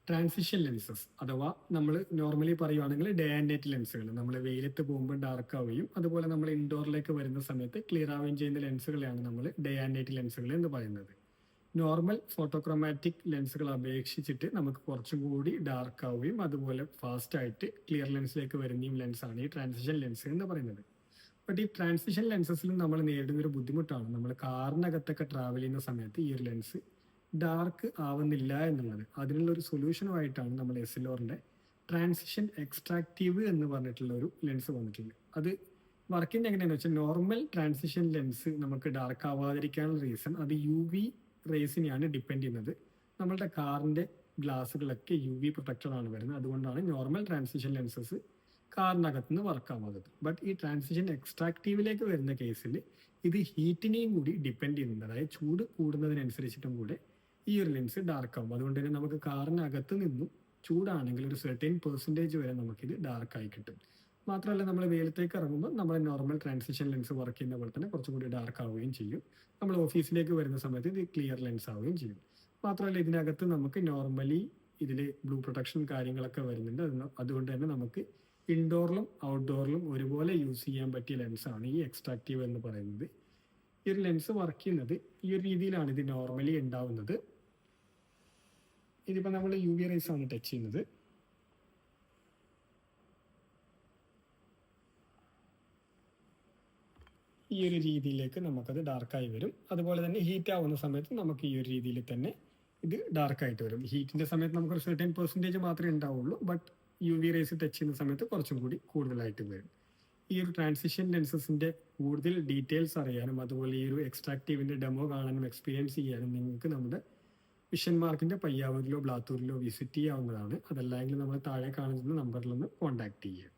Transition lenses അഥവാ നമ്മൾ normally പറയുവാണെങ്കിൽ ഡേ ആൻഡ് നൈറ്റ് ലെൻസുകൾ നമ്മൾ വെയിലത്ത് പോകുമ്പോൾ ഡാർക്ക് ആവുകയും അതുപോലെ നമ്മൾ ഇൻഡോറിലേക്ക് വരുന്ന സമയത്ത് ക്ലിയർ ആവുകയും ചെയ്യുന്ന ലെൻസുകളെയാണ് നമ്മൾ ഡേ ആൻഡ് നൈറ്റ് ലെൻസുകൾ എന്ന് പറയുന്നത്. നോർമൽ ഫോട്ടോക്രോമാറ്റിക് ലെൻസുകൾ അപേക്ഷിച്ചിട്ട് നമുക്ക് കുറച്ചും കൂടി ഡാർക്ക് ആവുകയും അതുപോലെ ഫാസ്റ്റ് ആയിട്ട് ക്ലിയർ ലെൻസിലേക്ക് വരുന്നയും ലെൻസാണ് ഈ ട്രാൻസിഷൻ ലെൻസ് എന്ന് പറയുന്നത്. ബട്ട് ഈ ട്രാൻസിഷൻ ലെൻസസിലും നമ്മൾ നേരിടുന്ന ഒരു ബുദ്ധിമുട്ടാണ് നമ്മൾ കാറിനകത്തൊക്കെ ട്രാവൽ ചെയ്യുന്ന സമയത്ത് ഈ ഒരു ലെൻസ് ഡാർക്ക് ആവുന്നില്ല എന്നുള്ളത്. അതിനുള്ള ഒരു സൊല്യൂഷനുമായിട്ടാണ് നമ്മൾ എസ്എൽആറിന്റെ ട്രാൻസിഷൻ എക്സ്ട്രാക്റ്റീവ് എന്ന് പറഞ്ഞിട്ടുള്ള ഒരു ലെൻസ് വന്നിട്ടുണ്ട്. അത് വർക്കിംഗ് എങ്ങനെയാണെന്ന് വെച്ചാൽ നോർമൽ ട്രാൻസിഷൻ ലെൻസ് നമുക്ക് ഡാർക്ക് ആവാതിരിക്കാനുള്ള റീസൺ അത് UV റേസിനെയാണ് ഡിപ്പെൻഡ് ചെയ്യുന്നത്. നമ്മളുടെ കാറിന്റെ ഗ്ലാസ്സുകളൊക്കെ UV പ്രൊട്ടക്റ്റഡ് ആണ് വരുന്നത്. അതുകൊണ്ടാണ് നോർമൽ ട്രാൻസിഷൻ ലെൻസസ് കാറിനകത്ത് നിന്ന് വർക്ക് ആവാത്തത്. ബട്ട് ഈ ട്രാൻസിഷൻ എക്സ്ട്രാക്റ്റീവിലേക്ക് വരുന്ന കേസിൽ ഇത് ഹീറ്റിനെയും കൂടി ഡിപ്പെൻഡ് ചെയ്യുന്നുണ്ട്. അതായത് ചൂട് കൂടുന്നതിനനുസരിച്ചിട്ടും കൂടെ ഈ ഒരു ലെൻസ് ഡാർക്ക് ആവും. അതുകൊണ്ട് തന്നെ നമുക്ക് കാറിനകത്ത് നിന്നും ചൂടാണെങ്കിൽ ഒരു സെർട്ടൈൻ പെർസെൻറ്റേജ് വരെ നമുക്കിത് ഡാർക്കായി കിട്ടും. മാത്രമല്ല നമ്മൾ വെയിലത്തേക്ക് ഇറങ്ങുമ്പോൾ നമ്മുടെ നോർമൽ ട്രാൻസിഷൻ ലെൻസ് വർക്ക് ചെയ്യുന്ന പോലെ തന്നെ കുറച്ചും കൂടി ഡാർക്ക് ആവുകയും ചെയ്യും. നമ്മൾ ഓഫീസിലേക്ക് വരുന്ന സമയത്ത് ഇത് ക്ലിയർ ലെൻസ് ആവുകയും ചെയ്യും. മാത്രമല്ല ഇതിനകത്ത് നമുക്ക് നോർമലി ഇതിൽ ബ്ലൂ പ്രൊട്ടക്ഷൻ കാര്യങ്ങളൊക്കെ വരുന്നുണ്ട്. അതുകൊണ്ട് തന്നെ നമുക്ക് ഇൻഡോറിലും ഔട്ട്ഡോറിലും ഒരുപോലെ യൂസ് ചെയ്യാൻ പറ്റിയ ലെൻസാണ് ഈ എക്സ്ട്രാക്റ്റീവ് എന്ന് പറയുന്നത്. ഈ ഒരു ലെൻസ് വർക്ക് ചെയ്യുന്നത് ഈ ഒരു രീതിയിലാണ് ഇത് നോർമലി ഉണ്ടാവുന്നത്. ഇതിപ്പോൾ നമ്മൾ UV റേസ് ആണ് ടച്ച് ചെയ്യുന്നത്. ഈ ഒരു രീതിയിലേക്ക് നമുക്കത് ഡാർക്കായി വരും. അതുപോലെ തന്നെ ഹീറ്റ് ആവുന്ന സമയത്ത് നമുക്ക് ഈ ഒരു രീതിയിൽ തന്നെ ഇത് ഡാർക്കായിട്ട് വരും. ഹീറ്റിന്റെ സമയത്ത് നമുക്കൊരു സെർട്ടൈൻ പെർസെൻറ്റേജ് മാത്രമേ ഉണ്ടാവുള്ളൂ. ബട്ട് UV റേസ് ടച്ച് ചെയ്യുന്ന സമയത്ത് കുറച്ചും കൂടി കൂടുതലായിട്ട് വരും. ഈ ഒരു ട്രാൻസിഷൻ ലെൻസസിന്റെ കൂടുതൽ ഡീറ്റെയിൽസ് അറിയാനും അതുപോലെ ഈ ഒരു എക്സ്ട്രാക്റ്റീവിന്റെ ഡെമോ കാണാനും എക്സ്പീരിയൻസ് ചെയ്യാനും നിങ്ങൾക്ക് നമ്മുടെ വിഷൻ മാർക്കിന്റെ പയ്യാവൂരിലോ ബ്ലാത്തൂരിലോ വിസിറ്റ് ചെയ്യാവുന്നതാണ്. അതല്ലെങ്കിൽ നമ്മൾ താഴെ കാണുന്ന നമ്പറിലൊന്ന് കോൺടാക്ട് ചെയ്യുക.